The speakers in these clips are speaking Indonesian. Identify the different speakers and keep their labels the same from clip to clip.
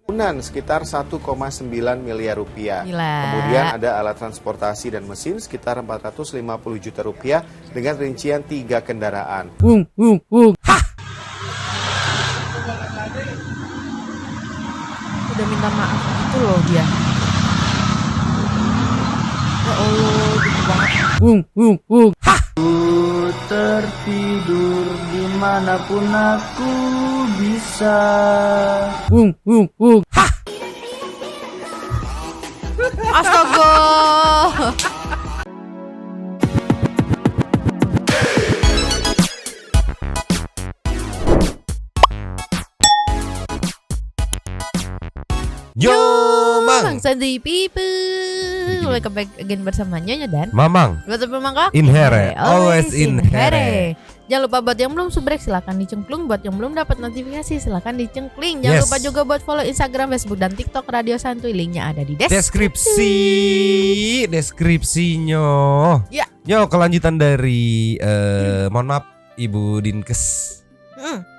Speaker 1: sekitar 1,9 miliar rupiah.
Speaker 2: Gila.
Speaker 1: Kemudian ada alat transportasi dan mesin sekitar 450 juta rupiah dengan rincian 3 kendaraan.
Speaker 2: Hah! Udah minta maaf gitu loh dia. Ya Allah, gitu banget. Hah!
Speaker 3: Tertidur dimanapun aku bisa.
Speaker 2: Hah! Astaga.
Speaker 4: Yo, Mang.
Speaker 2: Sandy people. Welcome back again bersama Nyonya dan
Speaker 4: Mamang.
Speaker 2: Betul Mangkok.
Speaker 4: In here, always in here.
Speaker 2: Jangan lupa buat yang belum subrek silahkan dicengklung. Buat yang belum dapat notifikasi silahkan dicengkling. Jangan
Speaker 4: Yes.
Speaker 2: lupa juga buat follow Instagram, Facebook, dan TikTok Radio Santuy. Linknya ada di
Speaker 4: Deskripsinya.
Speaker 2: Ya.
Speaker 4: Yo, kelanjutan dari mohon maaf Ibu Dinkes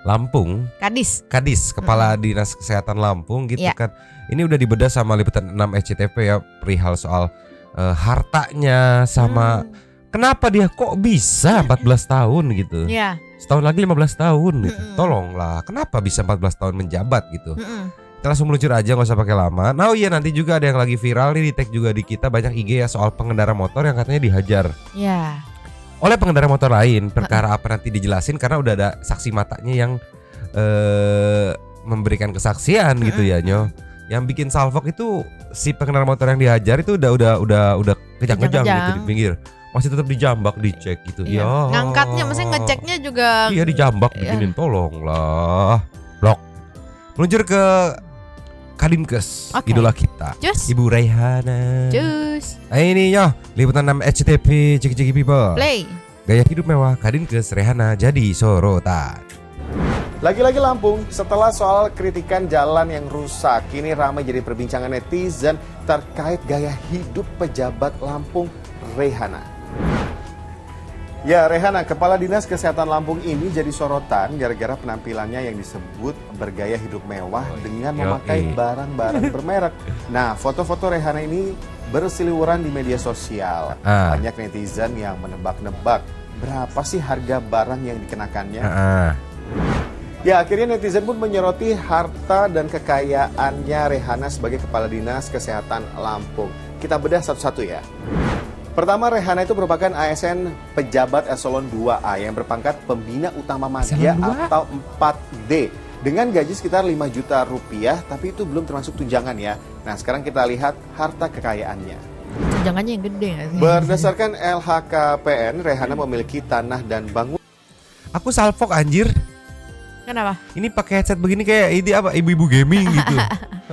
Speaker 4: Lampung,
Speaker 2: Kadis.
Speaker 4: Kepala Dinas Kesehatan Lampung gitu
Speaker 2: Ya.
Speaker 4: kan. Ini udah dibedah sama liputan 6 SCTV ya, perihal soal hartanya sama kenapa dia kok bisa 14 tahun gitu.
Speaker 2: Ya.
Speaker 4: Setahun lagi 15 tahun gitu. Tolonglah, kenapa bisa 14 tahun menjabat gitu. Kita langsung meluncur aja, gak usah pakai lama. Nah iya, nanti juga ada yang lagi viral nih, di tag juga di kita banyak IG ya soal pengendara motor yang katanya dihajar
Speaker 2: Ya.
Speaker 4: oleh pengendara motor lain. Perkara apa nanti dijelasin karena udah ada saksi matanya yang memberikan kesaksian gitu ya, Nyo. Yang bikin salfok itu si pengendara motor yang dihajar itu udah kejang-kejang gitu di pinggir. Masih tetap dijambak, dicek gitu.
Speaker 2: Iya.
Speaker 4: Ya.
Speaker 2: Ngangkatnya, maksudnya ngeceknya juga.
Speaker 4: Iya, dijambak beginin, tolonglah. Blok. Meluncur ke Kadinkes,
Speaker 2: Oke.
Speaker 4: idola kita,
Speaker 2: Cus.
Speaker 4: Ibu Raihana.
Speaker 2: Cus.
Speaker 4: Nah ini Nyo, liputan 6 SCTV, ceki people.
Speaker 2: Play.
Speaker 4: Gaya hidup mewah Kadinkes Raihana jadi sorotan.
Speaker 1: Lagi-lagi Lampung, setelah soal kritikan jalan yang rusak, kini ramai jadi perbincangan netizen terkait gaya hidup pejabat Lampung, Raihana. Ya, Raihana, Kepala Dinas Kesehatan Lampung ini jadi sorotan gara-gara penampilannya yang disebut bergaya hidup mewah dengan memakai barang-barang bermerek. Nah, foto-foto Raihana ini berseliweran di media sosial. Banyak netizen yang menebak-nebak berapa sih harga barang yang dikenakannya. Ya, akhirnya netizen pun menyoroti harta dan kekayaannya Raihana sebagai Kepala Dinas Kesehatan Lampung. Kita bedah satu-satu ya. Pertama, Raihana itu merupakan ASN pejabat eselon 2A yang berpangkat pembina utama madya atau 4D dengan gaji sekitar 5 juta rupiah, tapi itu belum termasuk tunjangan ya. Nah, sekarang kita lihat harta kekayaannya.
Speaker 2: Tunjangannya yang gede gak sih?
Speaker 1: Berdasarkan LHKPN, Raihana memiliki tanah dan bangunan.
Speaker 4: Aku salfok anjir.
Speaker 2: Kenapa?
Speaker 4: Ini pakai headset begini kayak ini apa, ibu-ibu gaming gitu.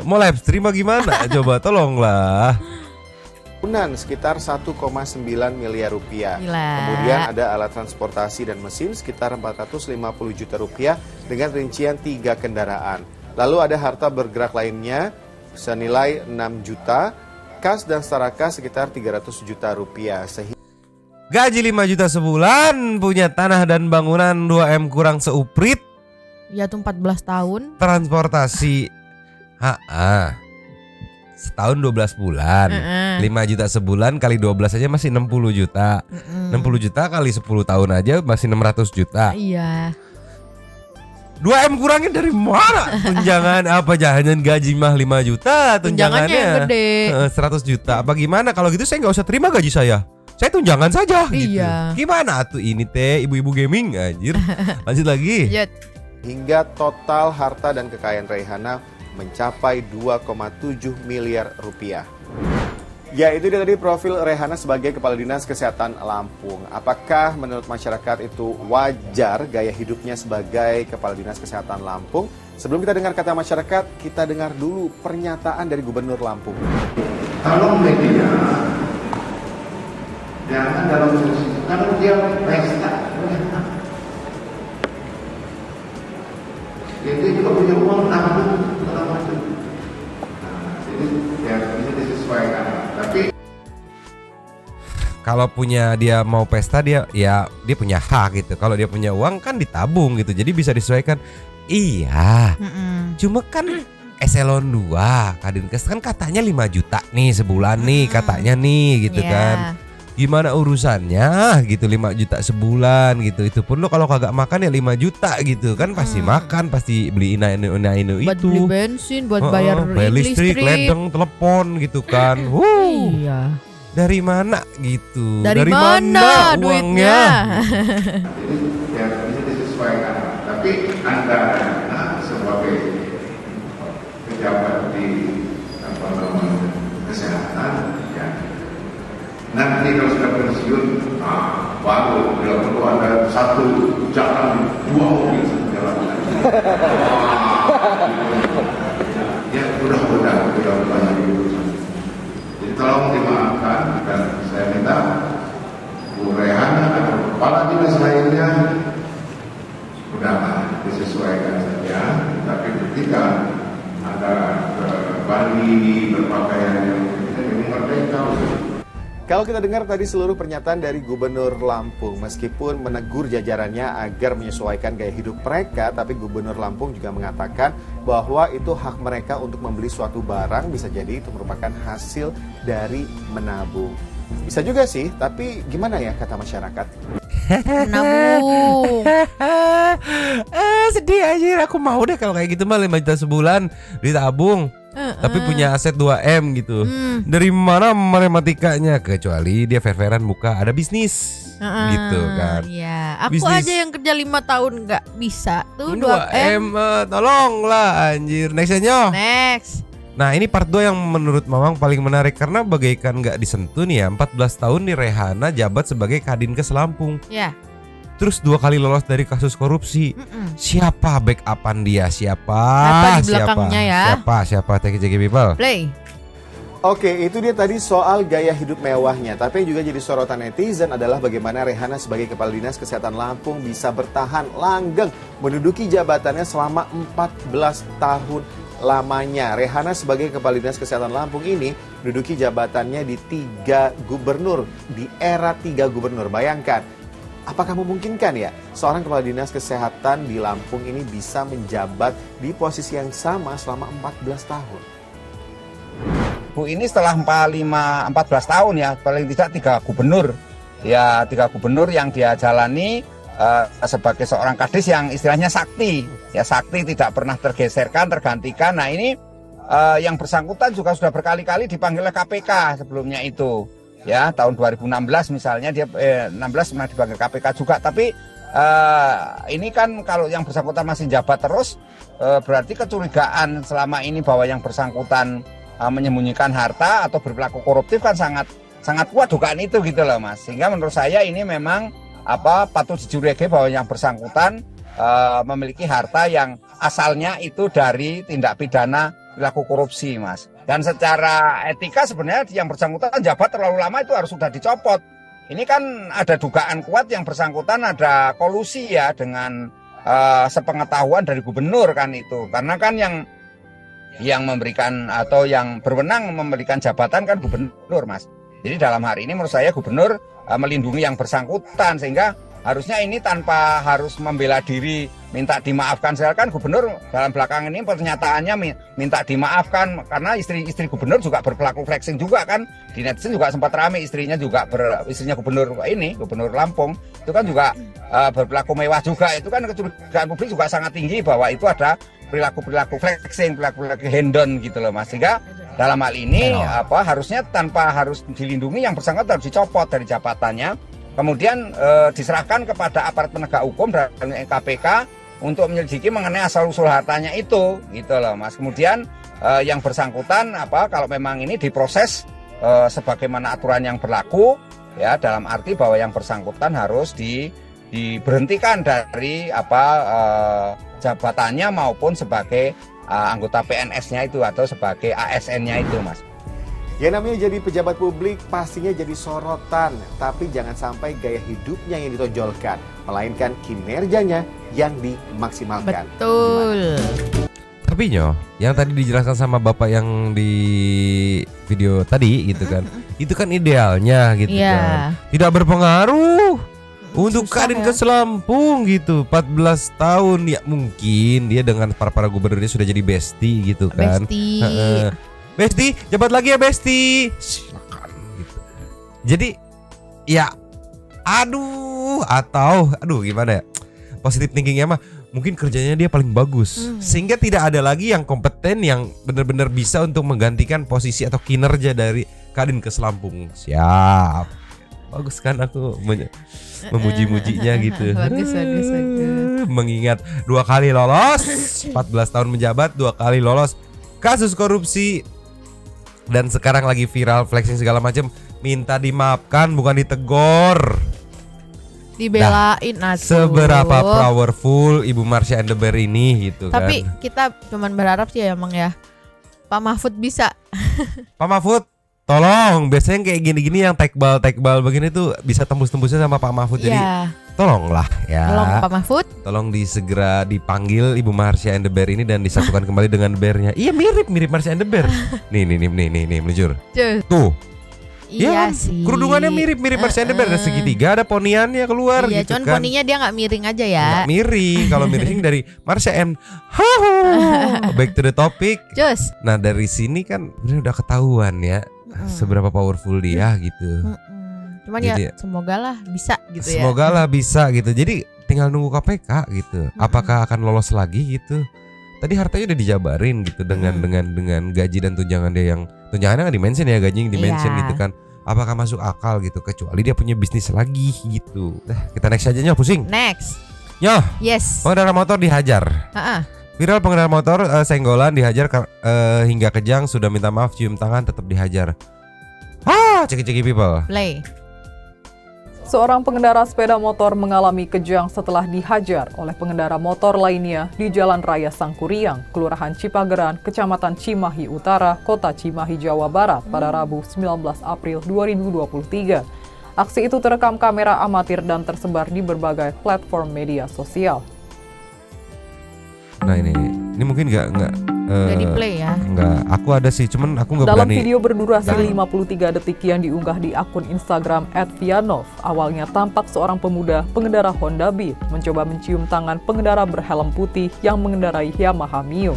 Speaker 4: Mau live stream gimana? Coba tolonglah.
Speaker 1: Sekitar 1,9 miliar rupiah.
Speaker 2: Gila.
Speaker 1: Kemudian ada alat transportasi dan mesin sekitar 450 juta rupiah dengan rincian 3 kendaraan. Lalu ada harta bergerak lainnya senilai 6 juta, kas dan setara kas sekitar 300 juta rupiah.
Speaker 4: Gaji 5 juta sebulan, punya tanah dan bangunan 2M kurang seuprit,
Speaker 2: Ya tuh 14 tahun.
Speaker 4: transportasi setahun 12 bulan. 5 juta sebulan kali 12 aja masih 60 juta. 60 juta kali 10 tahun aja masih 600 juta.
Speaker 2: Iya.
Speaker 4: 2M kurangin dari mana? Tunjangan apa? Jangan gaji mah 5 juta,
Speaker 2: Tunjangannya yang
Speaker 4: tunjangannya
Speaker 2: gede.
Speaker 4: 100 juta. Apa gimana? Kalau gitu saya nggak usah terima gaji saya. Saya tunjangan saja gitu.
Speaker 2: Iya.
Speaker 4: Gimana tuh ini teh ibu-ibu gaming anjir. Lanjut lagi.
Speaker 2: Ya.
Speaker 1: Hingga total harta dan kekayaan Raihana mencapai 2,7 miliar rupiah. Ya, itu dia tadi profil Raihana sebagai Kepala Dinas Kesehatan Lampung. Apakah menurut masyarakat itu wajar gaya hidupnya sebagai Kepala Dinas Kesehatan Lampung? Sebelum kita dengar kata masyarakat, kita dengar dulu pernyataan dari Gubernur Lampung.
Speaker 5: Kalau media jangan dalam posisi kalau dia pesta, itu juga punya uang nabung segala macam. Jadi ya bisa disesuaikan. Tapi
Speaker 4: Kalau punya dia mau pesta dia punya hak gitu. Kalau dia punya uang kan ditabung gitu. Jadi bisa disesuaikan. Iya. Cuma kan eselon 2 Kadinkes kan katanya 5 juta nih sebulan nih katanya nih gitu
Speaker 2: Iya.
Speaker 4: kan. Gimana urusannya gitu 5 juta sebulan gitu. Itu pun lo kalau kagak makan ya 5 juta gitu kan pasti makan, pasti beli ina
Speaker 2: Buat
Speaker 4: itu.
Speaker 2: beli bensin, buat bayar
Speaker 4: listrik, ledeng, telepon gitu kan.
Speaker 2: Iya.
Speaker 4: Dari mana gitu?
Speaker 2: Dari mana
Speaker 4: uangnya?
Speaker 2: duitnya?
Speaker 5: Jadi ya bisa disesuaikan. Tapi Anda sebagai pejabat di apa namanya kesehatan, ya nanti kalau sudah pensiun, baru bila perlu ada 1 jalan 2 mobil satu jalan. Ya mudah-mudahan urusan. Jadi tolong dimaafkan dan saya minta Bu Rehana atau kepala dinas lainnya udahlah disesuaikan saja. Tapi ketika ada Bali berpakaian yang merdeka.
Speaker 1: Kalau kita dengar tadi seluruh pernyataan dari Gubernur Lampung, meskipun menegur jajarannya agar menyesuaikan gaya hidup mereka, tapi Gubernur Lampung juga mengatakan bahwa itu hak mereka untuk membeli suatu barang, bisa jadi itu merupakan hasil dari menabung. Bisa juga sih, tapi gimana ya kata masyarakat?
Speaker 2: Nabung.
Speaker 4: Sedih aja, aku mau deh kalau kayak gitu mah 5 juta sebulan ditabung. Tapi punya aset 2M gitu. Dari mana matematikanya? Kecuali dia fair-fairan buka ada bisnis gitu kan.
Speaker 2: Iya, aku
Speaker 4: Bisnis.
Speaker 2: aja yang kerja 5 tahun nggak bisa tuh
Speaker 4: 2M
Speaker 2: 2M.
Speaker 4: tolonglah anjir. Nextnya.
Speaker 2: Next.
Speaker 4: Nah ini part 2 yang menurut Mamang paling menarik karena bagaikan gak disentuh nih ya. 14 tahun nih Rehana jabat sebagai Kadinkes Lampung.
Speaker 2: Ya.
Speaker 4: Terus 2 kali lolos dari kasus korupsi. Siapa backupan dia? Siapa
Speaker 2: di belakangnya ya?
Speaker 4: Siapa TKJG people?
Speaker 2: Play.
Speaker 1: Oke, itu dia tadi soal gaya hidup mewahnya. Tapi yang juga jadi sorotan netizen adalah bagaimana Rehana sebagai Kepala Dinas Kesehatan Lampung bisa bertahan langgeng menduduki jabatannya selama 14 tahun lamanya. Rehana sebagai Kepala Dinas Kesehatan Lampung ini menduduki jabatannya di 3 gubernur, di era 3 gubernur. Bayangkan, apakah memungkinkan ya seorang Kepala Dinas Kesehatan di Lampung ini bisa menjabat di posisi yang sama selama 14 tahun?
Speaker 6: Bu ini setelah 14 tahun ya, paling tidak 3 gubernur. Ya 3 gubernur yang dia jalani sebagai seorang kadis yang istilahnya sakti. Ya sakti, tidak pernah tergeserkan, tergantikan. Nah ini yang bersangkutan juga sudah berkali-kali dipanggil oleh KPK sebelumnya itu. Ya tahun 2016 misalnya dia 16 pernah dipanggil KPK juga. Tapi ini kan kalau yang bersangkutan masih jabat terus, berarti kecurigaan selama ini bahwa yang bersangkutan menyembunyikan harta atau berperilaku koruptif kan sangat kuat dugaan itu gitu loh Mas. Sehingga menurut saya ini memang patut dicurigai bahwa yang bersangkutan memiliki harta yang asalnya itu dari tindak pidana perilaku korupsi Mas. Dan secara etika sebenarnya yang bersangkutan jabat terlalu lama itu harus sudah dicopot. Ini kan ada dugaan kuat yang bersangkutan ada kolusi ya dengan sepengetahuan dari gubernur kan itu. Karena kan yang memberikan atau yang berwenang memberikan jabatan kan gubernur Mas. Jadi dalam hari ini menurut saya gubernur melindungi yang bersangkutan sehingga harusnya ini tanpa harus membela diri minta dimaafkan. Kan gubernur dalam belakang ini pernyataannya minta dimaafkan karena istri gubernur juga berperilaku flexing juga kan. Di netizen juga sempat ramai istrinya gubernur Lampung itu kan juga berperilaku mewah juga. Itu kan kecurigaan publik juga sangat tinggi bahwa itu ada perilaku flexing, perilaku hendon gitu loh Mas. Sehingga dalam hal ini harusnya tanpa harus dilindungi yang bersangkutan harus dicopot dari jabatannya. Kemudian diserahkan kepada aparat penegak hukum dan KPK untuk menyelidiki mengenai asal usul hartanya itu gitu loh Mas. Kemudian yang bersangkutan kalau memang ini diproses sebagaimana aturan yang berlaku ya, dalam arti bahwa yang bersangkutan harus diberhentikan dari jabatannya maupun sebagai anggota PNS-nya itu atau sebagai ASN-nya itu Mas.
Speaker 1: Ya namanya jadi pejabat publik pastinya jadi sorotan, tapi jangan sampai gaya hidupnya yang ditonjolkan, melainkan kinerjanya yang dimaksimalkan.
Speaker 2: Betul.
Speaker 4: Tapi yang tadi dijelaskan sama Bapak yang di video tadi gitu kan, itu kan idealnya gitu kan. Tidak berpengaruh. Untuk
Speaker 2: Susah
Speaker 4: Kadin
Speaker 2: ya.
Speaker 4: Kes Lampung gitu 14 tahun ya, mungkin dia dengan para gubernurnya sudah jadi bestie gitu kan.
Speaker 2: Besti.
Speaker 4: Heeh. Besti, jabat lagi ya Besti. Silakan gitu. Jadi ya aduh gimana ya? Positif thinkingnya mah mungkin kerjanya dia paling bagus. Sehingga tidak ada lagi yang kompeten yang benar-benar bisa untuk menggantikan posisi atau kinerja dari Kadin Kes Lampung. Siap. Bagus kan aku memuji-mujinya gitu.
Speaker 2: Bagus.
Speaker 4: Mengingat 2 kali lolos, 14 tahun menjabat, 2 kali lolos kasus korupsi, dan sekarang lagi viral flexing segala macam, minta dimaafkan bukan ditegor.
Speaker 2: Dibelain atuh.
Speaker 4: Seberapa powerful Ibu Marsha and the Bear ini gitu.
Speaker 2: Tapi
Speaker 4: kan.
Speaker 2: kita cuman berharap sih ya emang ya Pak Mahfud bisa.
Speaker 4: Pak Mahfud, tolong, biasanya kayak gini-gini yang tekbal begini tuh bisa tembus-tembusnya sama Pak Mahfud. Jadi
Speaker 2: Iya.
Speaker 4: tolonglah ya.
Speaker 2: Tolong Pak Mahfud.
Speaker 4: Tolong segera dipanggil Ibu Marsha and the Bear ini dan disatukan kembali dengan bearnya. Iya, mirip Marsha and the Bear. Nih meluncur.
Speaker 2: Cus.
Speaker 4: Tuh.
Speaker 2: Iya
Speaker 4: kan?
Speaker 2: sih.
Speaker 4: Kerudungannya mirip Marsha and the Bear. Ada segitiga, ada poniannya keluar
Speaker 2: Iya,
Speaker 4: gitu
Speaker 2: cuman
Speaker 4: kan.
Speaker 2: poninya dia nggak miring aja ya.
Speaker 4: Nggak miring. Kalau miring dari Marsha and back to the topic.
Speaker 2: Cus.
Speaker 4: Nah, dari sini kan sebenarnya udah ketahuan ya seberapa powerful dia gitu.
Speaker 2: Cuman
Speaker 4: Jadi,
Speaker 2: ya semoga lah bisa gitu ya.
Speaker 4: Semoga lah bisa gitu. Jadi tinggal nunggu KPK gitu. Apakah akan lolos lagi gitu? Tadi hartanya udah dijabarin gitu dengan gaji dan tunjangan dia yang tunjangannya nggak dimention ya, gajinya dimention
Speaker 2: Iya.
Speaker 4: gitu kan. Apakah masuk akal gitu? Kecuali dia punya bisnis lagi gitu. Kita next aja Nyoh, pusing.
Speaker 2: Next.
Speaker 4: Nyoh,
Speaker 2: Yes.
Speaker 4: pengendara motor dihajar. Viral pengendara motor senggolan dihajar hingga kejang, sudah minta maaf, cium tangan, tetap dihajar. Ceki people.
Speaker 2: Play.
Speaker 7: Seorang pengendara sepeda motor mengalami kejang setelah dihajar oleh pengendara motor lainnya di Jalan Raya Sangkuriang, Kelurahan Cipageran, Kecamatan Cimahi Utara, Kota Cimahi, Jawa Barat pada Rabu 19 April 2023. Aksi itu terekam kamera amatir dan tersebar di berbagai platform media sosial.
Speaker 4: Nah ini mungkin nggak
Speaker 2: Udah di play ya.
Speaker 4: Enggak, aku ada sih, cuman aku nggak
Speaker 7: Dalam
Speaker 4: berani.
Speaker 7: video berdurasi 53 detik yang diunggah di akun Instagram @vianov, awalnya tampak seorang pemuda pengendara Honda Beat mencoba mencium tangan pengendara berhelm putih yang mengendarai Yamaha Mio.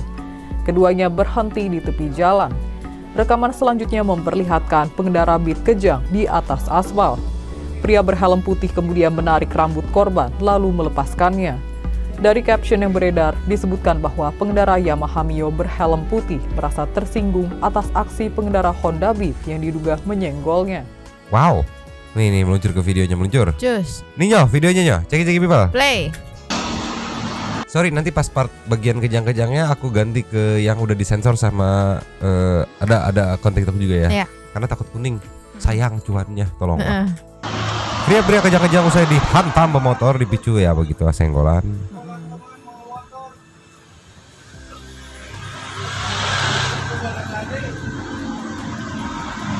Speaker 7: Keduanya berhenti di tepi jalan. Rekaman selanjutnya memperlihatkan pengendara Beat kejang di atas aspal. Pria berhelm putih kemudian menarik rambut korban lalu melepaskannya. Dari caption yang beredar, disebutkan bahwa pengendara Yamaha Mio berhelm putih merasa tersinggung atas aksi pengendara Honda Beat yang diduga menyenggolnya.
Speaker 4: Wow, nih meluncur ke videonya meluncur.
Speaker 2: Cus.
Speaker 4: Nih Nyoh, videonya Nyoh, ceki people.
Speaker 2: Play.
Speaker 4: Sorry, nanti pas part bagian kejang-kejangnya aku ganti ke yang udah disensor sama ada akun TikTok juga ya.
Speaker 2: Iya.
Speaker 4: Karena takut kuning, sayang cuannya, tolong. Pria-pria kejang-kejang usai dihantam pemotor dipicu ya begitu senggolan.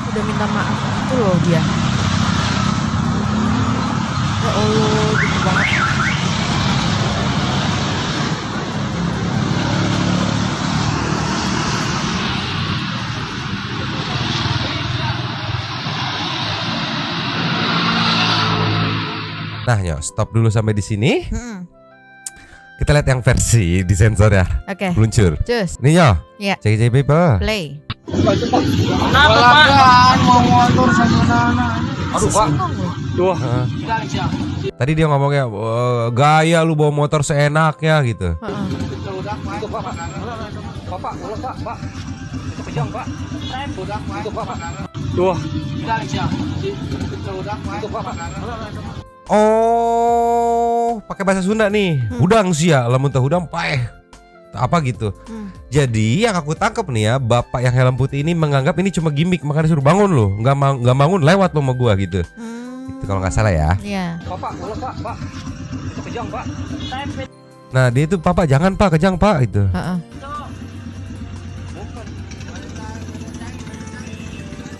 Speaker 2: Udah minta maaf gitu loh dia. Ya Allah, gitu banget.
Speaker 4: Nah, Nyoh, stop dulu sampai di sini. Kita lihat yang versi disensor ya.
Speaker 2: Oke.
Speaker 4: Meluncur.
Speaker 2: Cus.
Speaker 4: Nih Nyoh.
Speaker 2: Iya.
Speaker 4: Ceki people.
Speaker 2: Play.
Speaker 4: Tadi dia ngomongnya gaya lu bawa motor seenaknya gitu. Oh, pakai bahasa Sunda nih. Hudang sih ya, lamun teu hudang paeh. Apa gitu. Jadi yang aku tangkap nih ya, bapak yang helm putih ini menganggap ini cuma gimmick, makanya disuruh bangun loh. Nggak bangun lewat lo sama gua gitu. Itu kalau nggak salah ya.
Speaker 2: Iya.
Speaker 4: Nah dia itu Pak jangan Pak, kejang Pak itu.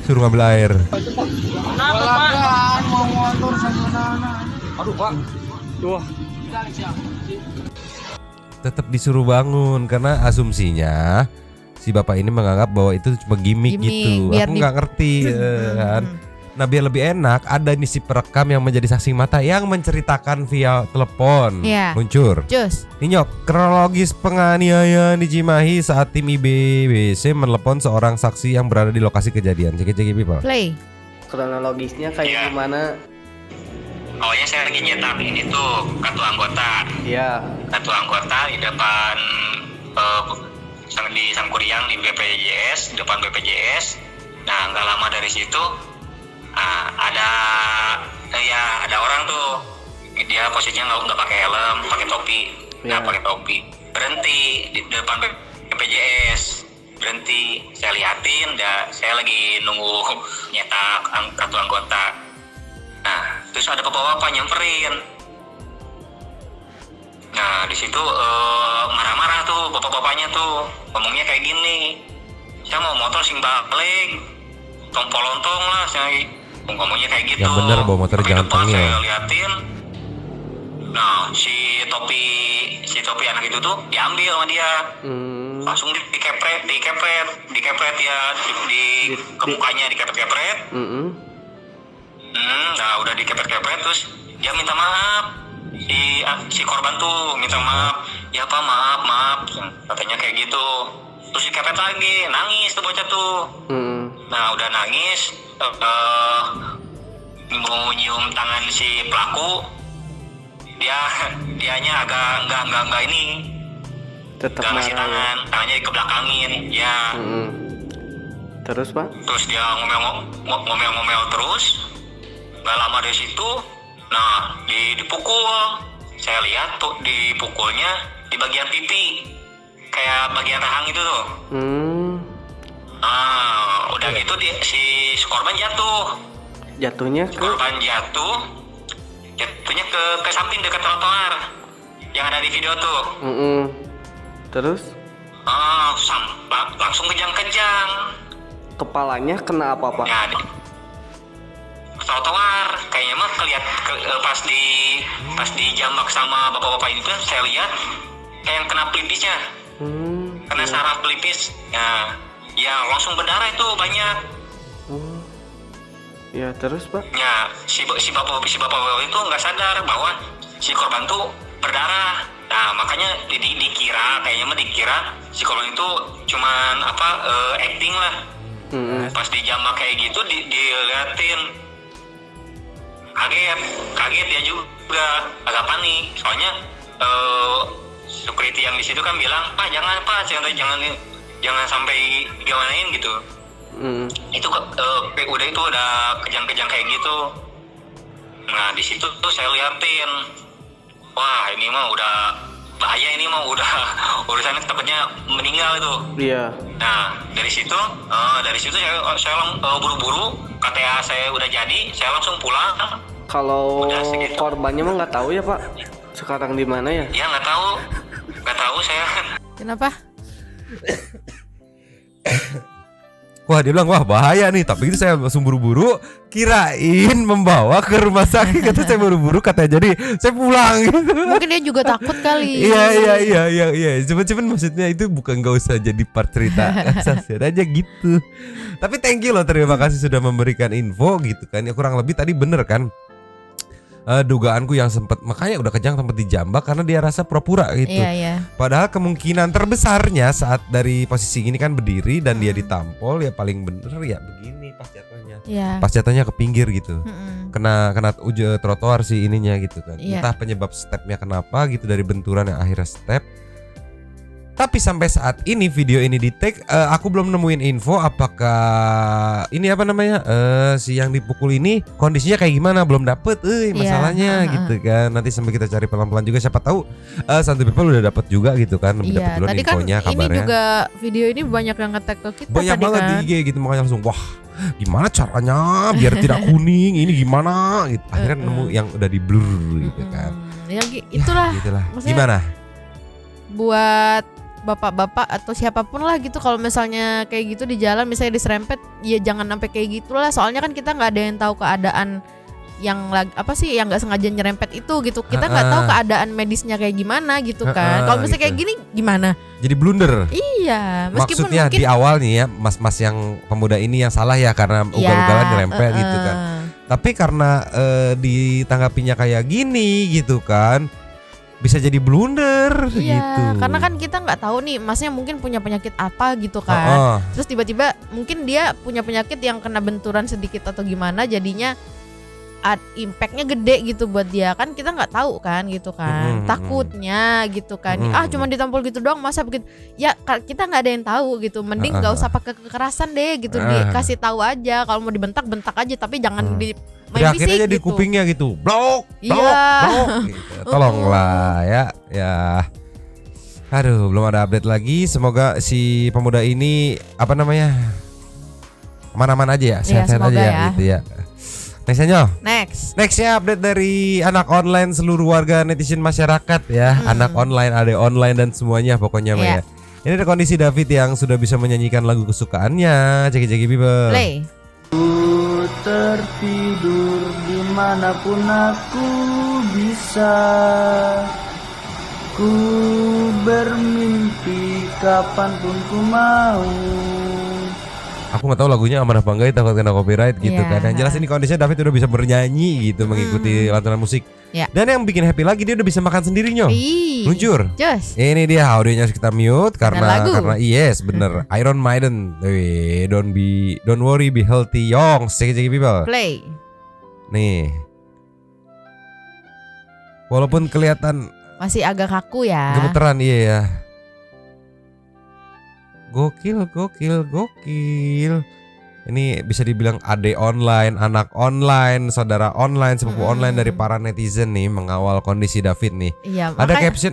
Speaker 4: Suruh ngambil air. Tetap disuruh bangun karena asumsinya si bapak ini menganggap bahwa itu cuma gimmick gitu.
Speaker 2: biar
Speaker 4: Aku nggak ngerti kan. Nah biar lebih enak, ada nih si perekam yang menjadi saksi mata yang menceritakan via telepon.
Speaker 2: Iya.
Speaker 4: Luncur.
Speaker 2: Cus.
Speaker 4: Ninyok, kronologis penganiayaan di Cimahi saat tim IBBC menelepon seorang saksi yang berada di lokasi kejadian. Cek people.
Speaker 2: Play.
Speaker 3: Kronologisnya kayak gimana?
Speaker 8: Awalnya saya lagi nyetak ini tuh kartu anggota.
Speaker 3: Iya.
Speaker 8: Kartu anggota di depan di Sangkuriang di BPJS, di depan BPJS. Nah nggak lama dari situ ada orang tuh, dia posisinya nggak pakai helm, pakai topi, nggak pakai topi, berhenti di depan BPJS, berhenti, saya liatin, saya lagi nunggu nyetak kartu anggota. Nah terus ada bapak-bapak nyamperin. Nah di situ marah-marah tuh bapak-bapaknya tuh, ngomongnya kayak gini, saya mau motor sing balik, tompol-lontong lah, saya ngomongnya kayak gitu.
Speaker 4: Yang bener bawa motor
Speaker 8: Pakai
Speaker 4: jangan
Speaker 8: depan
Speaker 4: tengil.
Speaker 8: saya liatin. Nah si topi anak itu tuh diambil sama dia, langsung dikepret ya di ke mukanya, dikepret. Nah udah dikepret terus dia minta maaf. Si korban tuh minta maaf, ya pak maaf katanya kayak gitu. Terus dikepet lagi, nangis tuh bocah tuh. Nah udah nangis, mau nyium tangan si pelaku, dianya agak nggak ini,
Speaker 3: Tetap
Speaker 8: nggak ngasih
Speaker 3: marah.
Speaker 8: tangannya dikebelakangin ya.
Speaker 3: Terus pak?
Speaker 8: Terus dia ngomel terus. Gak lama dari situ, nah dipukul. Saya lihat tuh dipukulnya di bagian pipi, kayak bagian rahang itu tuh. Nah udah gitu si korban jatuh.
Speaker 3: Jatuhnya
Speaker 8: Si korban jatuhnya ke samping dekat trotoar yang ada di video tuh.
Speaker 3: Terus
Speaker 8: Langsung kejang-kejang.
Speaker 3: kepalanya kena apa pak?
Speaker 8: Ya, trotoar kayaknya mah pas dijambak sama bapak-bapak ini tuh saya lihat kayak yang kena pelipisnya, kena saraf pelipis. Ya langsung berdarah itu banyak.
Speaker 3: Ya terus pak?
Speaker 8: Ya si bapak itu nggak sadar bahwa si korban tuh berdarah. Nah makanya dikira si korban itu cuman acting lah. Pas dijambak kayak gitu diliatin, kaget dia juga, agak panik. Soalnya security yang di situ kan bilang, pak jangan sampai gimanain gitu. Itu udah kejang-kejang kayak gitu. Nah di situ tuh saya liatin, wah ini mah udah bahaya, ini mah udah urusannya takutnya meninggal itu.
Speaker 3: Iya.
Speaker 8: Nah dari situ saya buru-buru, KTA saya udah jadi, saya langsung pulang.
Speaker 3: Kalau
Speaker 8: Udah segitu.
Speaker 3: korbannya mah nggak tahu ya pak, sekarang di mana ya?
Speaker 8: Ya nggak tahu saya.
Speaker 2: Kenapa?
Speaker 4: Wah dia bilang wah bahaya nih, tapi itu saya langsung buru-buru kirain membawa ke rumah sakit, kata saya buru-buru katanya, jadi saya pulang gitu.
Speaker 2: Mungkin dia juga takut kali.
Speaker 4: Iya. Cuman maksudnya itu bukan, gak usah jadi part cerita saksian aja gitu. Tapi thank you loh, terima kasih sudah memberikan info gitu kan. Ya kurang lebih tadi bener kan. Dugaanku yang makanya udah kejang tempat dijambak karena dia rasa pura-pura gitu.
Speaker 2: Iya.
Speaker 4: Padahal kemungkinan terbesarnya saat dari posisi ini kan berdiri dan dia ditampol, ya paling bener ya begini pas jatuhnya.
Speaker 2: Iya.
Speaker 4: Pas jatuhnya ke pinggir gitu. Kena trotoar sih ininya gitu kan.
Speaker 2: Iya.
Speaker 4: Entah penyebab stepnya kenapa gitu, dari benturan yang akhirnya step. Tapi sampai saat ini video ini di tag, aku belum nemuin info apakah ini si yang dipukul ini kondisinya kayak gimana, belum dapet masalahnya gitu kan. Nanti sambil kita cari pelan-pelan juga, siapa tahu Santuy People udah dapet juga gitu kan, lebih dapet
Speaker 2: Iya.
Speaker 4: duluan
Speaker 2: Tadi kan
Speaker 4: infonya,
Speaker 2: ini
Speaker 4: kabarnya.
Speaker 2: juga video ini banyak yang nge-tag ke kita
Speaker 4: Banyak
Speaker 2: tadi
Speaker 4: banget
Speaker 2: kan.
Speaker 4: di IG gitu, makanya langsung wah gimana caranya biar tidak kuning, ini gimana gitu. Akhirnya nemu yang udah di blur gitu kan.
Speaker 2: Ya itulah.
Speaker 4: Gitulah.
Speaker 2: Maksudnya
Speaker 4: Gimana?
Speaker 2: buat bapak-bapak atau siapapun lah gitu, kalau misalnya kayak gitu di jalan misalnya diserempet, ya jangan sampai kayak gitulah. Soalnya kan kita nggak ada yang tahu keadaan yang yang nggak sengaja nyerempet itu gitu. Kita nggak tahu keadaan medisnya kayak gimana gitu kan. Kalau misalnya kayak gini gimana?
Speaker 4: Jadi blunder.
Speaker 2: Iya, meskipun
Speaker 4: Maksudnya
Speaker 2: mungkin
Speaker 4: di awal nih ya, mas-mas yang pemuda ini yang salah ya karena ugal-ugalan nyerempet gitu kan. Tapi karena ditanggapinya kayak gini gitu kan, bisa jadi blunder gitu.
Speaker 2: Karena kan kita nggak tahu nih masnya mungkin punya penyakit apa gitu kan. Terus tiba-tiba mungkin dia punya penyakit yang kena benturan sedikit atau gimana, jadinya impactnya gede gitu buat dia kan, kita nggak tahu kan gitu kan. Takutnya gitu kan, cuma ditampol gitu doang masa begitu ya, kita nggak ada yang tahu gitu. Mending nggak usah pakai kekerasan deh gitu, dikasih tahu aja kalau mau dibentak aja, tapi jangan di main fisik
Speaker 4: akhirnya di
Speaker 2: gitu.
Speaker 4: kupingnya gitu, blok gitu. Tolonglah ya. Aduh, belum ada update lagi. Semoga si pemuda ini aman-aman aja ya, sehat-sehat aja ya gitu ya. Nextnya update dari anak online, seluruh warga netizen masyarakat ya. Anak online, ada online dan semuanya pokoknya ya. Ini ada kondisi David yang sudah bisa menyanyikan lagu kesukaannya. Ceki people.
Speaker 2: Play.
Speaker 9: Ku tertidur dimanapun aku bisa, ku bermimpi kapanpun ku mau.
Speaker 4: Aku nggak tahu lagunya aman apa enggak, takut kena copyright gitu kan. Yang jelas ini kondisinya David udah bisa bernyanyi gitu, mengikuti lantunan musik. Dan yang bikin happy lagi, dia udah bisa makan sendiri luncur. Ini dia audionya kita mute karena yes bener. Iron Maiden, don't worry be healthy young, ceki people.
Speaker 2: Play.
Speaker 4: Nih, walaupun kelihatan
Speaker 2: masih agak kaku ya.
Speaker 4: Gemeteran ya. Gokil. Ini bisa dibilang adik online, anak online, saudara online, sepupu online dari para netizen nih mengawal kondisi David nih.
Speaker 2: Iya,
Speaker 4: ada caption,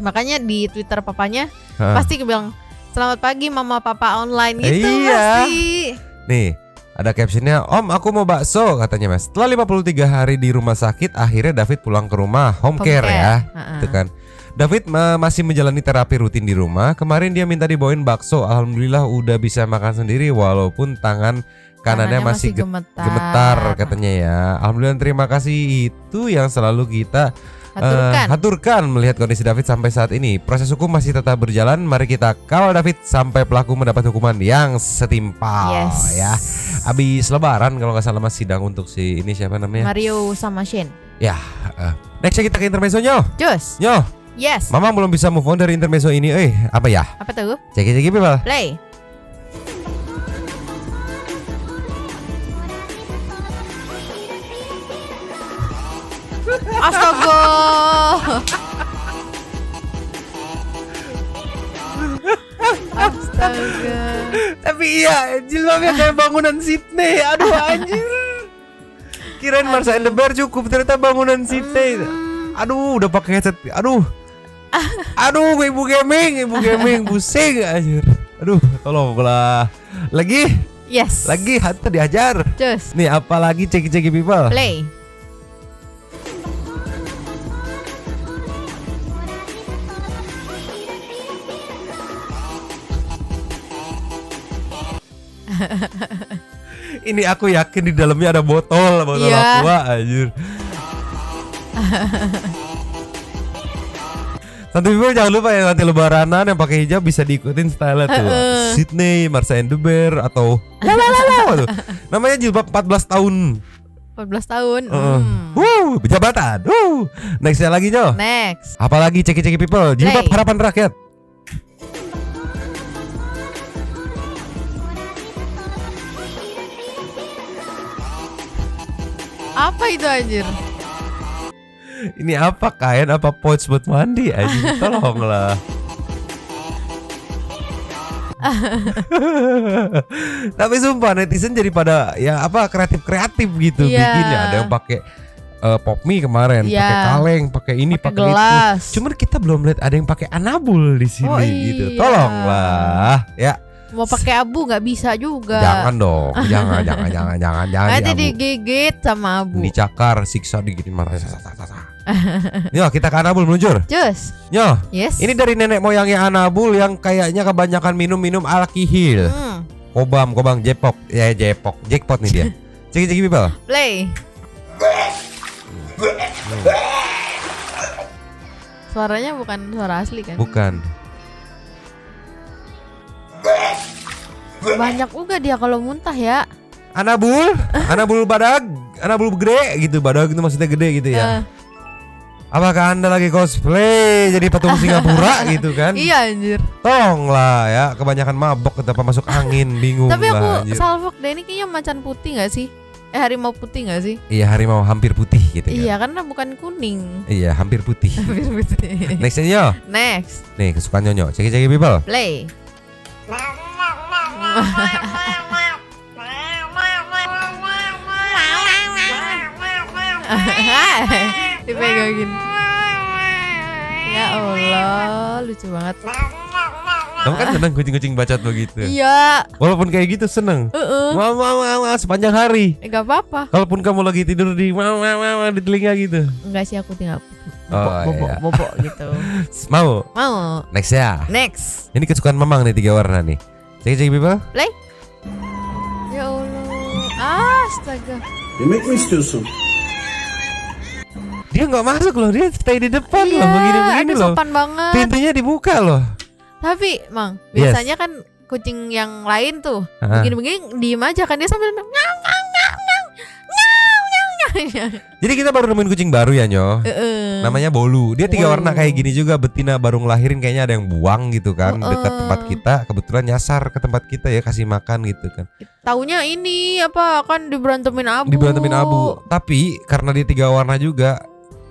Speaker 2: makanya di Twitter papanya pasti bilang selamat pagi mama papa online gitu pasti.
Speaker 4: Nih, ada captionnya, Om aku mau bakso katanya Mas. Setelah 53 hari di rumah sakit, akhirnya David pulang ke rumah, home care ya. Itu kan. David masih menjalani terapi rutin di rumah. Kemarin dia minta dibawain bakso. Alhamdulillah udah bisa makan sendiri walaupun tangan kanannya masih gemetar katanya ya. Alhamdulillah, terima kasih, itu yang selalu kita haturkan melihat kondisi David sampai saat ini. Proses hukum masih tetap berjalan. Mari kita kawal David sampai pelaku mendapat hukuman yang setimpal ya. Abis lebaran kalau nggak salah mas sidang untuk si ini siapa namanya?
Speaker 2: Mario sama Shane.
Speaker 4: Ya, nextnya kita ke intermezzo
Speaker 2: Jos. Yes.
Speaker 4: Mama belum bisa move on dari intermezzo ini. Apa ya?
Speaker 2: Apa tuh?
Speaker 4: Ceki people.
Speaker 2: Play. Astaga. Astaga.
Speaker 4: Tapi iya, jilbabnya kayak bangunan Sydney. Aduh anjir. Kirain Marsha and the Bear cukup, ternyata bangunan Sydney. Aduh, udah pakai headset. Aduh, ibu gaming, pusing anjir. Aduh, tolonglah. Lagi?
Speaker 2: Yes.
Speaker 4: Lagi hantu diajar.
Speaker 2: Just.
Speaker 4: Nih, apalagi ceki people.
Speaker 2: Play.
Speaker 4: Ini aku yakin di dalamnya ada botol aqua anjir. Santai people, jangan lupa ya nanti lebaranan yang pakai hijab bisa diikutin style tuh. Sydney, Marsha and the Bear atau tuh. Namanya jilbab 14 tahun.
Speaker 2: 14 tahun.
Speaker 4: Jabatan. Nextnya lagi
Speaker 2: Next.
Speaker 4: Apalagi ceki people, jilbab harapan rakyat.
Speaker 2: Apa itu anjir?
Speaker 4: Ini apa, kain apa pouch buat mandi anjir, tolonglah. Tapi sumpah netizen jadi pada ya apa kreatif gitu bikinnya. Ada yang pakai pop mie kemarin, pakai kaleng, pakai ini, pakai
Speaker 2: gelas.
Speaker 4: itu. Cuman kita belum lihat ada yang pakai anabul di sini gitu. Tolonglah ya.
Speaker 2: Mau pakai abu nggak bisa juga.
Speaker 4: Jangan dong, jangan.
Speaker 2: Nanti digigit sama abu.
Speaker 4: Dicakar, siksa, digigitin mata. Yo, kita ke Anabul meluncur.
Speaker 2: Just.
Speaker 4: Yo.
Speaker 2: Yes.
Speaker 4: Ini dari nenek moyangnya Anabul yang kayaknya kebanyakan minum alkihil. Kobam, jackpot nih dia. Ceki people.
Speaker 2: Play. Suaranya bukan suara asli kan?
Speaker 4: Bukan.
Speaker 2: Banyak juga dia kalau muntah ya.
Speaker 4: Anabul badag, anabul gede gitu. Badag itu maksudnya gede gitu ya. Apakah Anda lagi cosplay jadi patung Singapura gitu kan?
Speaker 2: Iya anjir.
Speaker 4: Tolong lah ya, kebanyakan mabok kenapa masuk angin, bingung
Speaker 2: Tapi aku
Speaker 4: lah anjir.
Speaker 2: salfok deh ini kayaknya macan putih gak sih? Harimau putih gak sih?
Speaker 4: Iya, harimau hampir putih gitu kan.
Speaker 2: Iya karena bukan kuning.
Speaker 4: Iya, hampir putih.
Speaker 2: Hampir putih.
Speaker 4: Next Nyo.
Speaker 2: Next.
Speaker 4: Nih kesukaan Nyonyo. Ceki people.
Speaker 2: Play. Dipegangin. Ya Allah, lucu banget.
Speaker 4: Kamu kan seneng kucing-kucing bacot begitu.
Speaker 2: Iya.
Speaker 4: Walaupun kayak gitu seneng. Mau sepanjang hari.
Speaker 2: Gak apa-apa.
Speaker 4: Kalaupun kamu lagi tidur di di telinga gitu.
Speaker 2: Enggak sih aku tinggal
Speaker 4: iya.
Speaker 2: bobok gitu.
Speaker 4: Mau. Next ya.
Speaker 2: Next.
Speaker 4: Ini kesukaan Mamang nih 3 warna nih. Ceki people.
Speaker 2: Play. Ya Allah. Astaga.
Speaker 5: You make me susu.
Speaker 4: Dia nggak masuk loh, dia stay di depan
Speaker 2: Iya,
Speaker 4: loh, begini-begini
Speaker 2: aduh,
Speaker 4: loh.
Speaker 2: sopan banget.
Speaker 4: Pintunya dibuka loh.
Speaker 2: Tapi, Mang,
Speaker 4: Yes.
Speaker 2: biasanya kan kucing yang lain tuh
Speaker 4: Ah.
Speaker 2: begini-begini diem aja kan dia sambil nyang.
Speaker 4: Jadi kita baru nemuin kucing baru ya Nyo. Namanya Bolu. Dia 3 warna kayak gini juga, betina baru ngelahirin kayaknya ada yang buang gitu kan dekat tempat kita. Kebetulan nyasar ke tempat kita ya, kasih makan gitu kan.
Speaker 2: Taunya ini apa kan diberantemin abu.
Speaker 4: Diberantemin abu. Tapi karena dia 3 warna juga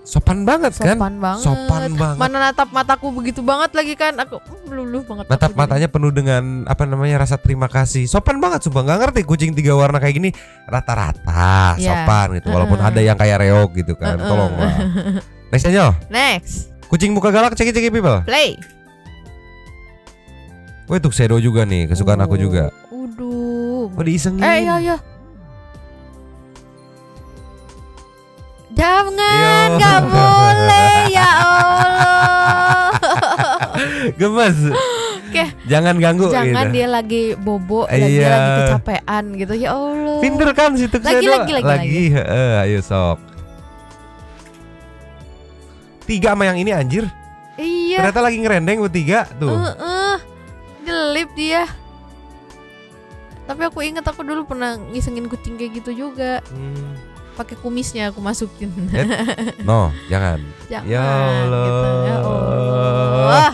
Speaker 4: sopan banget kan?
Speaker 2: Sopan banget.
Speaker 4: Sopan banget.
Speaker 2: Mana natap mataku begitu banget lagi kan. Aku luluh banget.
Speaker 4: Natap
Speaker 2: aku
Speaker 4: matanya penuh dengan apa namanya rasa terima kasih. Sopan banget sumpah. Nggak ngerti kucing 3 warna kayak gini rata-rata
Speaker 2: Yeah.
Speaker 4: sopan gitu. Walaupun ada yang kayak reog gitu kan. Tolonglah. Next Nyo.
Speaker 2: Next.
Speaker 4: Kucing muka galak ceki people.
Speaker 2: Play.
Speaker 4: Wah tuxedo juga nih kesukaan aku juga.
Speaker 2: Waduh.
Speaker 4: Oh diisengin.
Speaker 2: Iya. Jangan,
Speaker 4: Yo.
Speaker 2: gak boleh ya Allah.
Speaker 4: Gemes.
Speaker 2: Oke.
Speaker 4: Jangan ganggu
Speaker 2: Jangan
Speaker 4: gitu.
Speaker 2: dia lagi bobo dan
Speaker 4: Iya.
Speaker 2: dia lagi kecapean gitu ya Allah.
Speaker 4: Pinter kan si tuxedo.
Speaker 2: Lagi.
Speaker 4: Ayo sok. 3 sama yang ini anjir.
Speaker 2: Iya.
Speaker 4: Ternyata lagi ngerendeng bertiga tuh.
Speaker 2: Gelip dia. Tapi aku ingat aku dulu pernah ngisengin kucing kayak gitu juga. Pakai kumisnya aku masukin.
Speaker 4: No, jangan.
Speaker 2: Jangan.
Speaker 4: Ya Allah.
Speaker 2: Gitu. Ya Allah.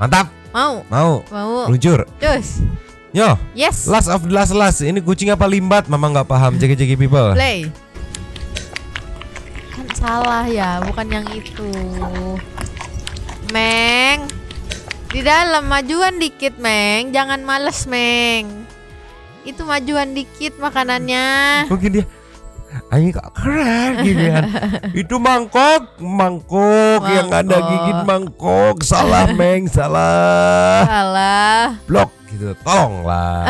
Speaker 4: Mantap. Mau. Luncur.
Speaker 2: Cus.
Speaker 4: Yo.
Speaker 2: Yes.
Speaker 4: Last of the last. Ini kucing apa limbat? Mama nggak paham. Ceki people.
Speaker 2: Play. Kan salah ya, bukan yang itu. Meng. Di dalam majuan dikit, Meng. Jangan males, Meng. Itu majuan dikit makanannya.
Speaker 4: Mungkin dia Ayo kok keren gitu kan. Itu mangkok yang ada gigit mangkok. Salah Meng, salah. Blok gitu. Tolonglah.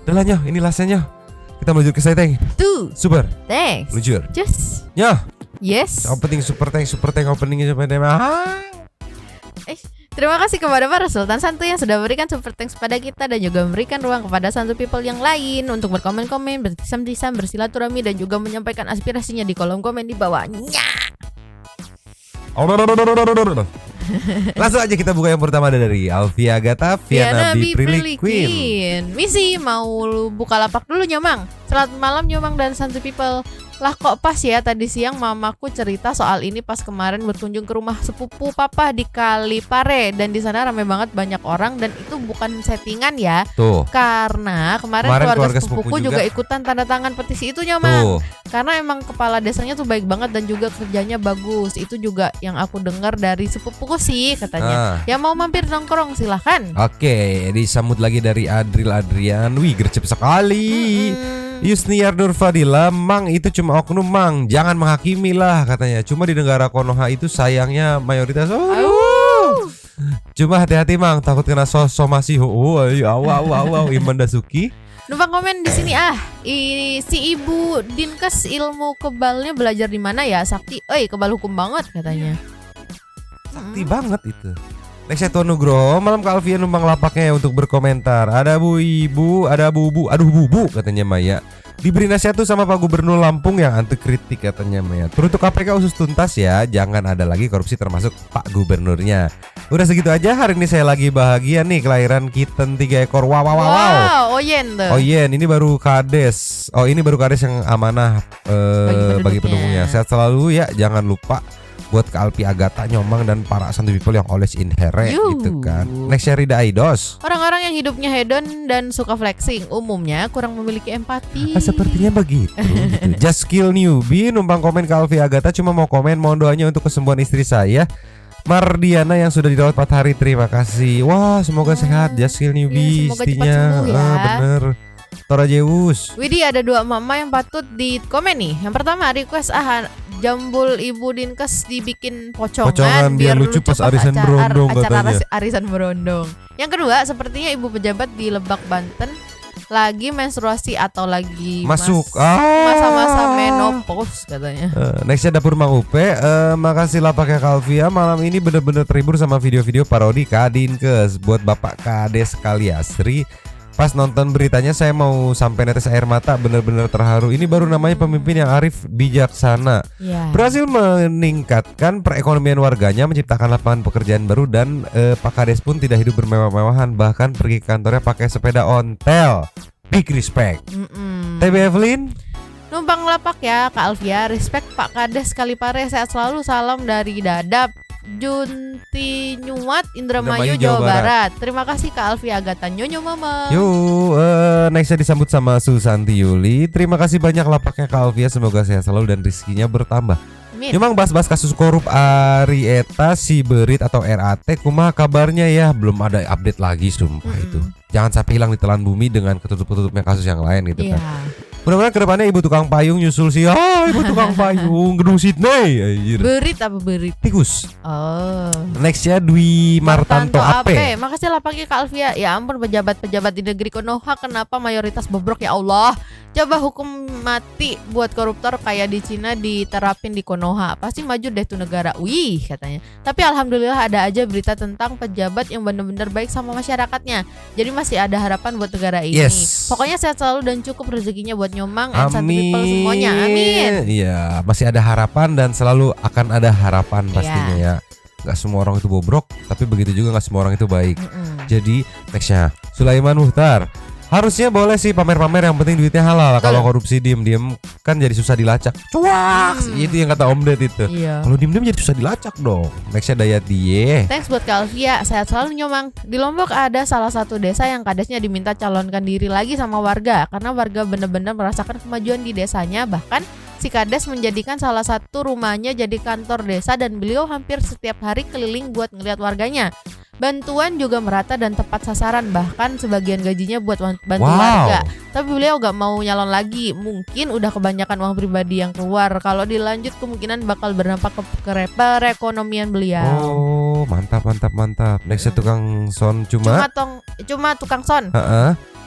Speaker 4: Udah lah Nyo, ini lastnya Nyo. Kita meluncur ke setting.
Speaker 2: Tuh.
Speaker 4: Super.
Speaker 2: Thanks.
Speaker 4: Luncur.
Speaker 2: Just.
Speaker 4: Nyo.
Speaker 2: Yes.
Speaker 4: Opening super tank openingnya sampai
Speaker 2: Terima kasih kepada para Sultan Santu yang sudah berikan super thanks pada kita dan juga memberikan ruang kepada Santu people yang lain untuk berkomen-komen, bertisam-tisam, bersilaturahmi dan juga menyampaikan aspirasinya di kolom komen di bawahnya.
Speaker 4: Langsung aja kita buka yang pertama dari Alfia Gata, Viana Biprilly Queen.
Speaker 2: Misi mau buka lapak dulu Nyomang. Selamat malam Nyomang dan Santu people. Lah kok pas ya tadi siang mamaku cerita soal ini pas kemarin berkunjung ke rumah sepupu papa di Kalipare dan di sana ramai banget banyak orang dan itu bukan settingan ya.
Speaker 4: Tuh.
Speaker 2: Karena kemarin keluarga sepupuku juga ikutan tanda tangan petisi itu Nyomang. Karena emang kepala desanya tuh baik banget dan juga kerjanya bagus. Itu juga yang aku dengar dari sepupuku sih katanya. Ya mau mampir nongkrong silahkan.
Speaker 4: Oke, disambut lagi dari Adrian. Wih, gercep sekali. Yusniar Nur Fadila, Mang itu cuma oknum Mang, jangan menghakimi lah katanya. Cuma di negara Konoha itu sayangnya mayoritas. Cuma hati-hati Mang, takut kena somasi. Iman Dasuki.
Speaker 2: Numpang komen di sini si Ibu Dinkes ilmu kebalnya belajar di mana ya? Sakti, kebal hukum banget katanya.
Speaker 4: Sakti banget itu. Nextnya Tuan Nugroho, malam Kak Alfian numpang lapaknya ya untuk berkomentar. Ada bu ibu, ada bubu, aduh bubu katanya Maya. Diberi nasihat tuh sama Pak Gubernur Lampung yang anti kritik katanya Maya. Teruntuk KPK usus tuntas ya, jangan ada lagi korupsi termasuk Pak Gubernurnya. Udah segitu aja, hari ini saya lagi bahagia nih kelahiran kitten 3 ekor. Wow.
Speaker 2: Oyen tuh.
Speaker 4: Oyen, ini baru kades. Oh ini baru kades yang amanah bagi pendukungnya. Sehat selalu ya, jangan lupa buat ke Alpi Agatha, Nyomang dan para santuy people yang always in here gitu kan. Next Rida Aidos.
Speaker 2: Orang-orang yang hidupnya hedon dan suka flexing umumnya kurang memiliki empati.
Speaker 4: Sepertinya begitu gitu. Just kill newbie numpang komen ke Alpi Agatha, cuma mau komen mohon doanya untuk kesembuhan istri saya Mardiana yang sudah dirawat 4 hari. Terima kasih. Wah, semoga sehat Just kill newbie
Speaker 2: semoga
Speaker 4: istrinya.
Speaker 2: cepat sembuh ya.
Speaker 4: Bener. Tora Zeus.
Speaker 2: Widih, ada 2 mama yang patut di komen nih. Yang pertama request jambul ibu Dinkes dibikin pocongan biar lucu pas arisan berondong acara arisan berondong. Yang kedua, sepertinya ibu pejabat di Lebak Banten lagi menstruasi atau lagi
Speaker 4: masuk
Speaker 2: masa-masa menopause katanya.
Speaker 4: Nextnya dapur Mang Upe. Makasih lah pakai Kalvia, malam ini bener-bener terhibur sama video-video parodi Kak Dinkes. Buat Bapak Kades Kaliasri, pas nonton beritanya saya mau sampai netes air mata, bener-bener terharu. Ini baru namanya pemimpin yang arif bijaksana, berhasil meningkatkan perekonomian warganya, menciptakan lapangan pekerjaan baru, dan Pak Kades pun tidak hidup bermewah-mewahan, bahkan pergi ke kantornya pakai sepeda ontel. Big respect. TB Evelyn,
Speaker 2: numpang lapak ya Kak Alfia. Respect Pak Kades Kalipare, sehat selalu. Salam dari Dadap, Junti Nyuat, Indramayu, Jawa Barat. Terima kasih Kak Alfia Agatha, Nyonyo Mama.
Speaker 4: Nextnya disambut sama Susanti Yuli. Terima kasih banyak lapaknya Kak Alfia, semoga sehat selalu dan rezekinya bertambah. Memang bahas-bahas kasus korup Arieta Siberit atau RAT, kumaha kabarnya ya? Belum ada update lagi sumpah itu. Jangan sampai hilang di telan bumi dengan ketutup-tutupnya kasus yang lain gitu kan. Mudah-mudahan kedepannya ibu tukang payung nyusul sih. Ibu tukang payung gedung Sydney.
Speaker 2: Berit apa berit?
Speaker 4: Tikus.
Speaker 2: Oh.
Speaker 4: Nextnya Dwi Martanto Ape.
Speaker 2: Makasih lah pakai Kak Alfia. Ya ampun, pejabat-pejabat di negeri Konoha kenapa mayoritas bobrok ya Allah. Coba hukum mati buat koruptor kayak di Cina diterapin di Konoha, pasti maju deh tuh negara. Wih katanya. Tapi alhamdulillah ada aja berita tentang pejabat yang benar-benar baik sama masyarakatnya. Jadi masih ada harapan buat negara ini. Pokoknya sehat selalu dan cukup rezekinya buat Nyomang and santuy people semuanya. Amin.
Speaker 4: Iya, masih ada harapan dan selalu akan ada harapan pastinya ya. Gak semua orang itu bobrok, tapi begitu juga gak semua orang itu baik. Jadi nextnya Sulaiman Muhtar. Harusnya boleh sih pamer-pamer, yang penting duitnya halal. Kalau korupsi diem-diem kan jadi susah dilacak. Cuak, itu yang kata Om Ded itu. Kalau diem-diem jadi susah dilacak dong. Nextnya Dayat Die.
Speaker 2: Thanks buat Kak Alfia, sehat selalu Nyomang. Di Lombok ada salah satu desa yang kadesnya diminta calonkan diri lagi sama warga, karena warga benar-benar merasakan kemajuan di desanya. Bahkan si kades menjadikan salah satu rumahnya jadi kantor desa, dan beliau hampir setiap hari keliling buat ngeliat warganya. Bantuan juga merata dan tepat sasaran, bahkan sebagian gajinya buat bantu warga. Tapi beliau gak mau nyalon lagi, mungkin udah kebanyakan uang pribadi yang keluar. Kalau dilanjut kemungkinan bakal berdampak ke perekonomian beliau.
Speaker 4: Oh mantap. Nextnya tukang son cuma
Speaker 2: tukang son.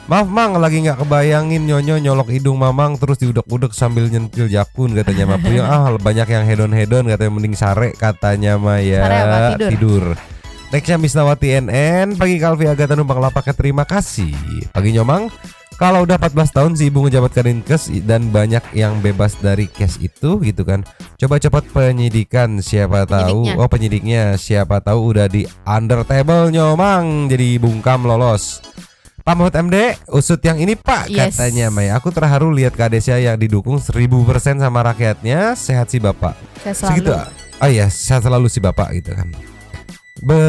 Speaker 4: Maaf Mang, lagi gak kebayangin Nyonyo nyolok hidung Mamang terus diudek-udek sambil nyentil jakun katanya Mah Puyang. Banyak yang hedon-hedon katanya, mending sare katanya Maya.
Speaker 2: Sare apa? Tidur.
Speaker 4: Nextnya Misnawati NN. Pagi Kalvi Agatha numpang lapaknya, terima kasih. Pagi Nyomang, kalau udah 14 tahun si ibu ngejabat Kadinkes dan banyak yang bebas dari case itu gitu kan. Coba cepat penyidikan, siapa tahu. Penyidiknya siapa tahu udah di under table Nyomang, jadi bungkam lolos. Pak Mahmud MD, usut yang ini Pak, katanya Maya. Aku terharu lihat kadesnya yang didukung 1000% sama rakyatnya. Sehat sih Bapak. Segitu. Sehat selalu si Bapak gitu kan.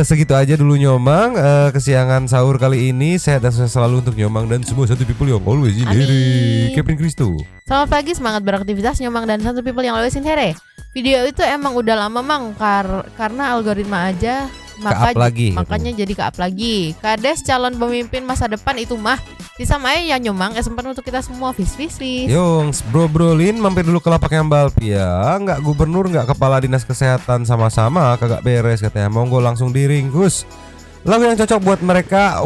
Speaker 4: Segitu aja dulu Nyomang, kesiangan sahur kali ini. Sehat dan sukses selalu untuk Nyomang dan semua santuy people yang always in here. Kevin Kristo.
Speaker 2: Selamat pagi, semangat beraktivitas Nyomang dan santuy people yang always in here. Video itu emang udah lama Mang, karena algoritma aja makanya jadi ke-up lagi. Kades calon pemimpin masa depan itu mah disamain ya Nyomang, sempat untuk kita semua. Vis.
Speaker 4: Yongs, bro-brolin mampir dulu ke lapaknya Mbak Alfia. Nggak gubernur, nggak kepala dinas kesehatan, sama-sama kagak beres katanya. Monggo langsung diringkus. Lagu yang cocok buat mereka.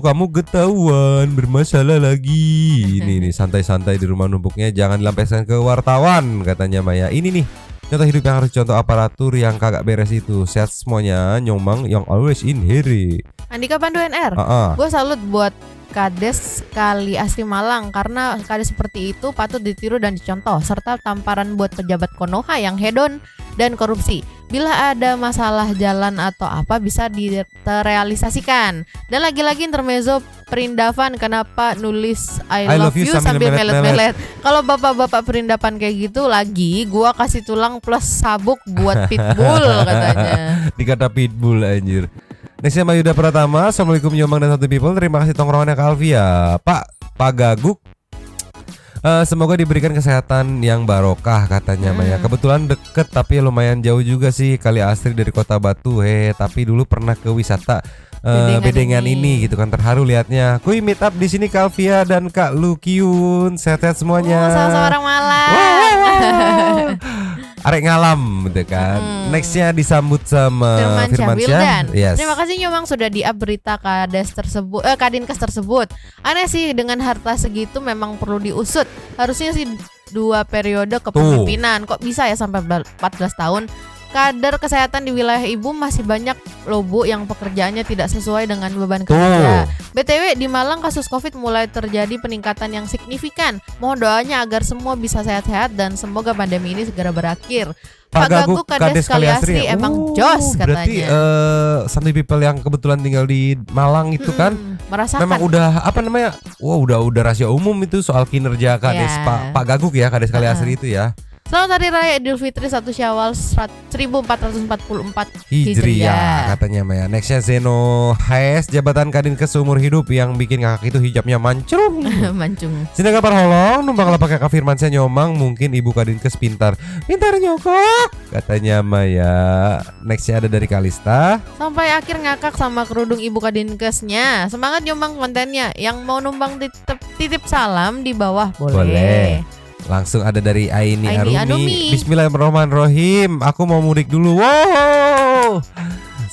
Speaker 4: Kamu ketahuan bermasalah lagi. Ini nih santai-santai di rumah numpuknya, jangan dilampiaskan ke wartawan katanya Maya. Ini nih Contoh hidup yang harus contoh aparatur yang kagak beres itu. Sehat semuanya, Nyomang yang always in here.
Speaker 2: Andika Pandu NR. Gue salut buat Kades Kali Asri Malang karena kades seperti itu patut ditiru dan dicontoh, serta tamparan buat pejabat Konoha yang hedon dan korupsi. Bila ada masalah jalan atau apa bisa direalisasikan. Dan lagi-lagi intermezzo Perindavan, kenapa nulis I love you sambil melet-melet. Kalau bapak-bapak Perindavan kayak gitu lagi, gua kasih tulang plus sabuk buat pitbull katanya.
Speaker 4: Dikata pitbull anjir. Nextnya Mayuda Pratama. Assalamualaikum Nyomang dan Satu People. Terima kasih tongkrongannya Kak Alvia. Pak Gaguk, semoga diberikan kesehatan yang barokah katanya Maya. Kebetulan deket tapi lumayan jauh juga sih. Kali Asri dari Kota Batu. Tapi dulu pernah ke wisata Bedengan ini gitu kan, terharu liatnya. Kui meet up di sini Kak Alvia dan Kak Lukiun. Sehat-sehat semuanya.
Speaker 2: Sama-sama orang Malang.
Speaker 4: Arek ngalam gitu kan. Nextnya disambut sama Firmansyah.
Speaker 2: Yes. Terima kasih Nyomang sudah di-up berita Kades tersebut, Kadinkes tersebut. Aneh sih dengan harta segitu memang perlu diusut. Harusnya sih 2 periode kepemimpinan. Kok bisa ya sampai 14 tahun? Kader kesehatan di wilayah ibu masih banyak loh Bu yang pekerjaannya tidak sesuai dengan beban kerja. BTW di Malang kasus COVID mulai terjadi peningkatan yang signifikan. Mohon doanya agar semua bisa sehat-sehat dan semoga pandemi ini segera berakhir. Pak Gaguk Kades Kali Asri emang jos katanya.
Speaker 4: Berarti Santuy People yang kebetulan tinggal di Malang itu kan
Speaker 2: merasakan.
Speaker 4: Memang udah apa namanya? Wah, udah rahasia umum itu soal kinerja Kades Pak Gaguk ya, Kades Kali Asri itu ya.
Speaker 2: Selamat Hari Raya Idul Fitri 1 Syawal 1444 Hijriah
Speaker 4: katanya Maya. Nextnya Zeno Hayes, jabatan Kadinkes seumur hidup yang bikin ngakak itu hijabnya mancung. Sini kabar holong numpang lah pakai Kak Firmansyah Nyomang, mungkin ibu Kadinkes pintar nyokok katanya Maya. Nextnya ada dari Kalista.
Speaker 2: Sampai akhir ngakak sama kerudung ibu Kadinkesnya. Semangat Nyomang kontennya. Yang mau numpang titip salam di bawah boleh.
Speaker 4: Langsung ada dari Aini Arumi. Bismillahirrahmanirrahim. Aku mau mudik dulu. Wow.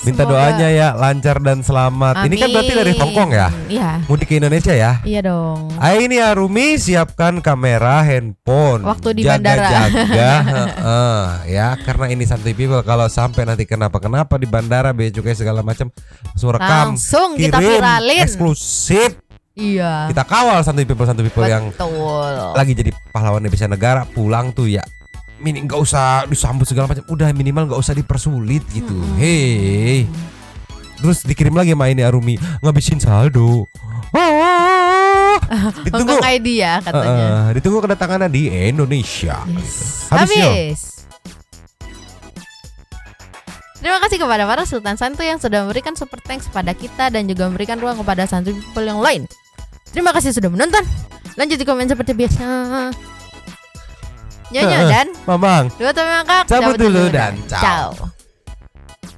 Speaker 4: Minta doanya ya lancar dan selamat. Amin. Ini kan berarti dari Hongkong ya?
Speaker 2: Iya.
Speaker 4: Mudik ke Indonesia ya?
Speaker 2: Iya dong.
Speaker 4: Aini Arumi, siapkan kamera, handphone.
Speaker 2: Waktu di bandara.
Speaker 4: Jaga-jaga. Ya, karena ini Santuy People. Kalau sampai nanti kenapa-kenapa di bandara, bea cukai segala macam, langsung rekam,
Speaker 2: langsung
Speaker 4: kirim,
Speaker 2: kita viralin.
Speaker 4: Eksklusif.
Speaker 2: Iya.
Speaker 4: Kita kawal Santuy People
Speaker 2: Betul.
Speaker 4: yang lagi jadi pahlawan Indonesia negara, pulang tuh ya nggak usah disambut segala macam, udah minimal nggak usah dipersulit gitu. Hei, terus dikirim lagi sama ini Arumi ngabisin saldo. Ditunggu
Speaker 2: ID ya katanya.
Speaker 4: Ditunggu kedatangannya di Indonesia.
Speaker 2: Habis. Terima kasih kepada para Sultan Santuy yang sudah memberikan super thanks kepada kita dan juga memberikan ruang kepada Santuy People yang lain. Terima kasih sudah menonton. Lanjut di komen seperti biasa. Nyonya dan
Speaker 4: Mamang
Speaker 2: Dua Teman Ngakak
Speaker 4: cabut dulu dan ciao.